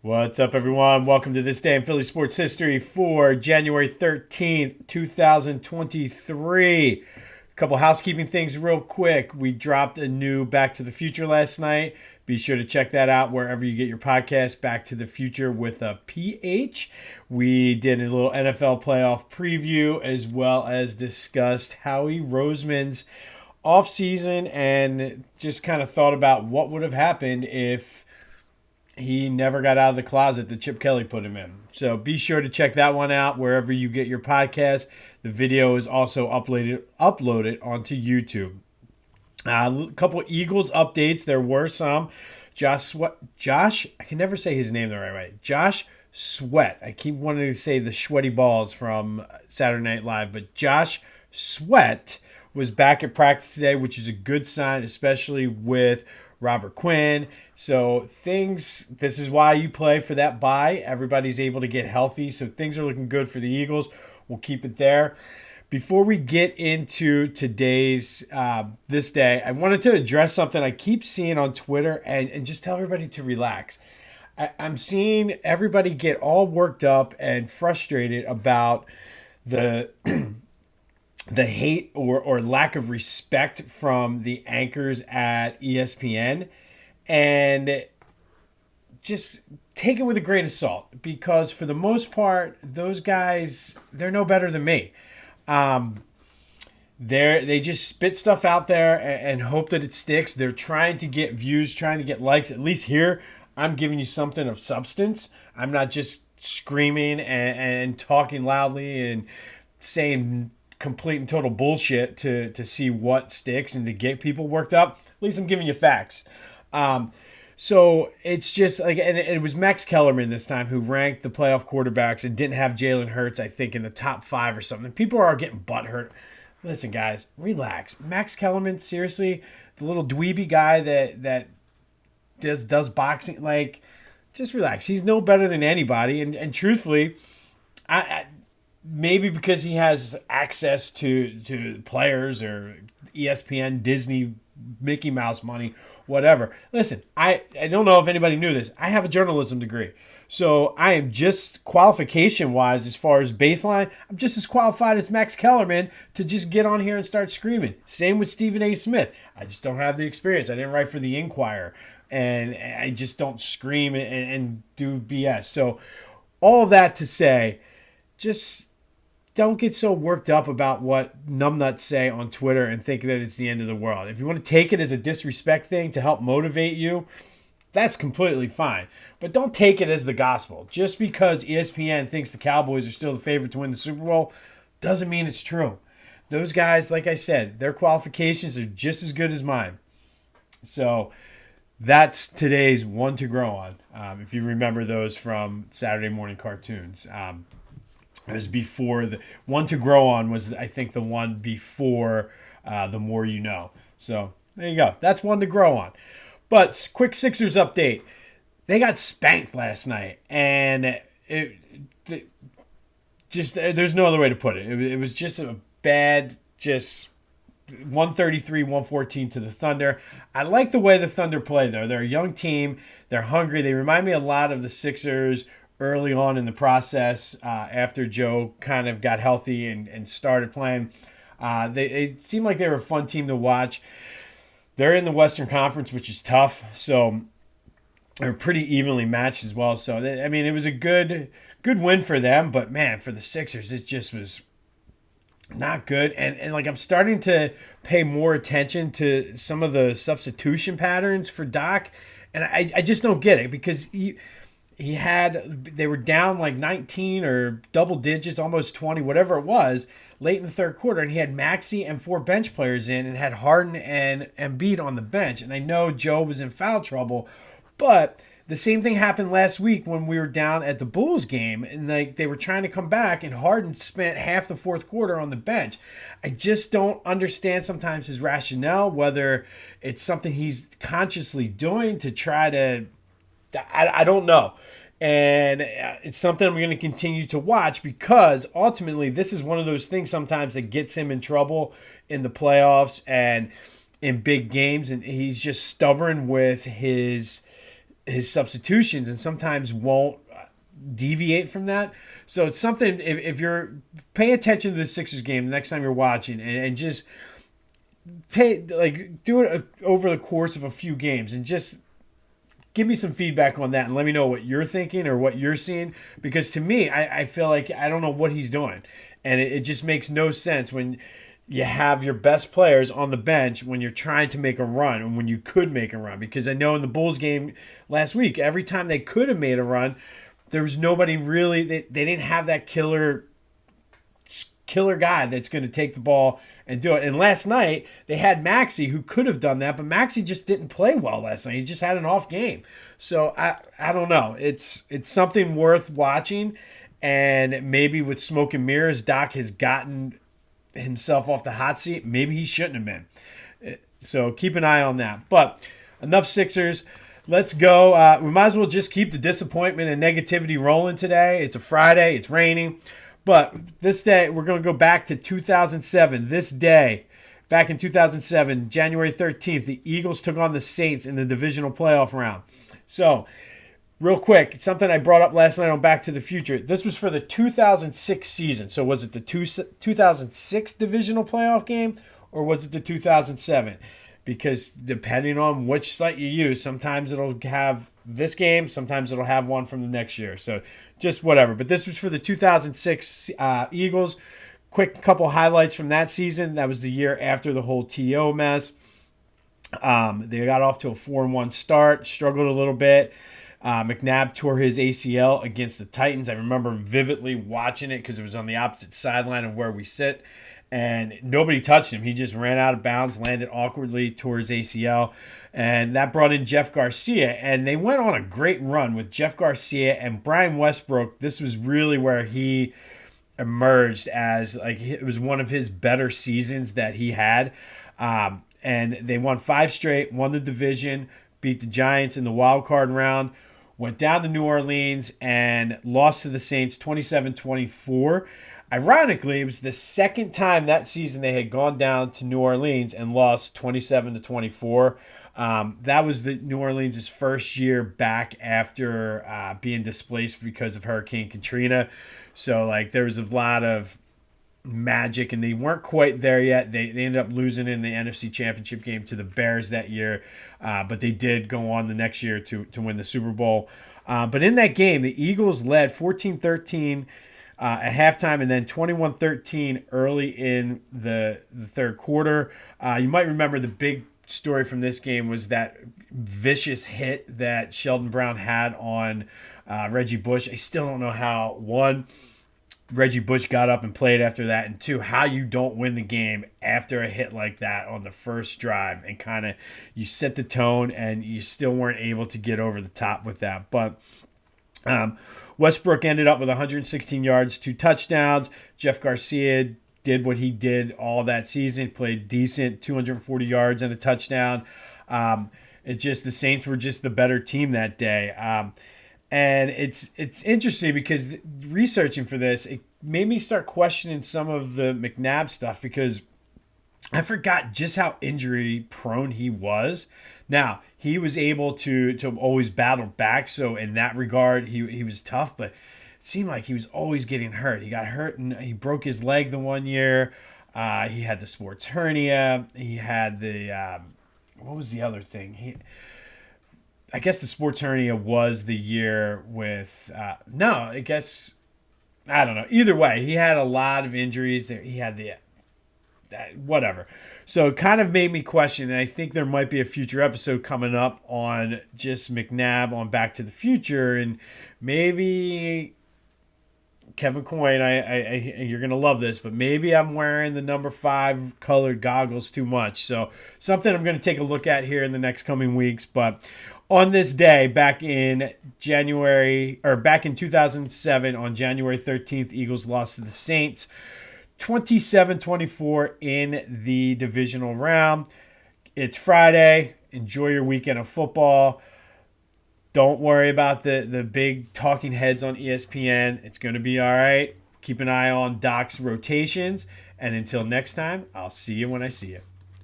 What's up, everyone? Welcome to This Day in Philly Sports History for January 13th, 2023. A couple housekeeping things real quick. We dropped a new Back to the Future last night. Be sure to check that out wherever you get your podcast, Back to the Future with a PH. We did a little NFL playoff preview as well as discussed Howie Roseman's offseason and just kind of thought about what would have happened if he never got out of the closet that Chip Kelly put him in. So be sure to check that one out wherever you get your podcast. The video is also uploaded onto YouTube. A couple Eagles updates. There were some. Josh, I can never say his name the right way. Josh Sweat. I keep wanting to say the sweaty balls from Saturday Night Live, but Josh Sweat was back at practice today, which is a good sign, especially with Robert Quinn. So this is why you play for that bye. Everybody's able to get healthy. So things are looking good for the Eagles. We'll keep it there. Before we get into today's, this day, I wanted to address something I keep seeing on Twitter and just tell everybody to relax. I'm seeing everybody get all worked up and frustrated about the the hate or lack of respect from the anchors at ESPN, and just take it with a grain of salt, because for the most part, those guys, they're no better than me. They just spit stuff out there and hope that it sticks. They're trying to get views, trying to get likes. At least here, I'm giving you something of substance. I'm not just screaming and talking loudly and saying complete and total bullshit to see what sticks and to get people worked up. At least I'm giving you facts. So it's just like, and it was Max Kellerman this time who ranked the playoff quarterbacks and didn't have Jalen Hurts, I think, in the top 5 or something. People are getting butthurt. Listen, guys, relax. Max Kellerman, seriously, the little dweeby guy that does boxing, like, just relax. He's no better than anybody. And truthfully, I maybe because he has access to players or ESPN, Disney, Mickey Mouse money, whatever. Listen, I don't know if anybody knew this. I have a journalism degree. So I am just qualification-wise, as far as baseline, I'm just as qualified as Max Kellerman to just get on here and start screaming. Same with Stephen A. Smith. I just don't have the experience. I didn't write for the Inquirer. And I just don't scream and do BS. So all that to say, just don't get so worked up about what numbnuts say on Twitter and think that it's the end of the world. If you want to take it as a disrespect thing to help motivate you, that's completely fine. But don't take it as the gospel. Just because ESPN thinks the Cowboys are still the favorite to win the Super Bowl doesn't mean it's true. Those guys, like I said, their qualifications are just as good as mine. So that's today's one to grow on. If you remember those from Saturday morning cartoons. It was before the one to grow on was, I think, the one before the more you know. So there you go. That's one to grow on. But quick Sixers update. They got spanked last night, and there's no other way to put it. It was just a bad, just 133-114 to the Thunder. I like the way the Thunder play, though. They're a young team. They're hungry. They remind me a lot of the Sixers early on in the process, after Joe kind of got healthy and started playing. They seemed like they were a fun team to watch. They're in the Western Conference, which is tough, so they're pretty evenly matched as well. So, it was a good win for them, but, man, for the Sixers, it just was not good. And like, I'm starting to pay more attention to some of the substitution patterns for Doc, and I just don't get it, because they were down like 19 or double digits, almost 20, whatever it was, late in the third quarter, and he had Maxey and 4 bench players in and had Harden and Embiid on the bench. And I know Joe was in foul trouble, but the same thing happened last week when we were down at the Bulls game, and they were trying to come back, and Harden spent half the fourth quarter on the bench. I just don't understand sometimes his rationale, whether it's something he's consciously doing to try to, I don't know. And it's something I'm going to continue to watch, because ultimately this is one of those things sometimes that gets him in trouble in the playoffs and in big games. And he's just stubborn with his his substitutions and sometimes won't deviate from that. So it's something, if you're pay attention to the Sixers game the next time you're watching, and just do it over the course of a few games, and just give me some feedback on that and let me know what you're thinking or what you're seeing. Because to me, I feel like I don't know what he's doing. And it just makes no sense when you have your best players on the bench when you're trying to make a run and when you could make a run. Because I know in the Bulls game last week, every time they could have made a run, there was nobody really, they didn't have that killer guy that's going to take the ball and do it. And last night they had Maxey who could have done that, but Maxey just didn't play well last night. He just had an off game. So I don't know. It's something worth watching, and maybe with smoke and mirrors, Doc has gotten himself off the hot seat. Maybe he shouldn't have been. So keep an eye on that. But enough Sixers. Let's go. We might as well just keep the disappointment and negativity rolling today. It's a Friday. It's raining. But this day, we're going to go back to 2007. This day, back in 2007, January 13th, the Eagles took on the Saints in the divisional playoff round. So, real quick, something I brought up last night on Back to the Future. This was for the 2006 season. So, was it the 2006 divisional playoff game or was it the 2007? Because depending on which site you use, sometimes it'll have this game, sometimes it'll have one from the next year. So just whatever. But this was for the 2006 Eagles. Quick couple highlights from that season. That was the year after the whole TO mess. They got off to a 4-1 start, struggled a little bit. McNabb tore his ACL against the Titans. I remember vividly watching it because it was on the opposite sideline of where we sit. And nobody touched him. He just ran out of bounds, landed awkwardly, tore his ACL. And that brought in Jeff Garcia. And they went on a great run with Jeff Garcia and Brian Westbrook. This was really where he emerged as, like, it was one of his better seasons that he had. And they won 5 straight, won the division, beat the Giants in the wild card round, went down to New Orleans and lost to the Saints 27-24. Ironically, it was the second time that season they had gone down to New Orleans and lost 27-24. That was the New Orleans' first year back after being displaced because of Hurricane Katrina. So, like, there was a lot of magic, and they weren't quite there yet. They ended up losing in the NFC Championship game to the Bears that year, but they did go on the next year to win the Super Bowl. But in that game, the Eagles led 14-13 at halftime, and then 21-13 early in the third quarter. You might remember the big story from this game was that vicious hit that Sheldon Brown had on Reggie Bush. I still don't know how, one, Reggie Bush got up and played after that, and two, how you don't win the game after a hit like that on the first drive, and kind of you set the tone and you still weren't able to get over the top with that. But Westbrook ended up with 116 yards, 2 touchdowns. Jeff Garcia did what he did all that season, played decent, 240 yards and a touchdown. It's just the Saints were just the better team that day. And it's interesting because researching for this, it made me start questioning some of the McNabb stuff because I forgot just how injury prone he was. Now, he was able to always battle back, so in that regard, he was tough, but it seemed like he was always getting hurt. He got hurt and he broke his leg the one year. He had the sports hernia. He had the, what was the other thing? I guess the sports hernia was the year with, I don't know. Either way, he had a lot of injuries. He had whatever. So it kind of made me question, and I think there might be a future episode coming up on just McNabb on Back to the Future, and maybe Kevin Coyne, you're going to love this, but maybe I'm wearing the number 5 colored goggles too much. So something I'm going to take a look at here in the next coming weeks. But on this day, back in 2007, on January 13th, Eagles lost to the Saints 27-24 in the divisional round. It's Friday. Enjoy your weekend of football. Don't worry about the big talking heads on ESPN. It's going to be all right. Keep an eye on Doc's rotations. And until next time, I'll see you when I see you.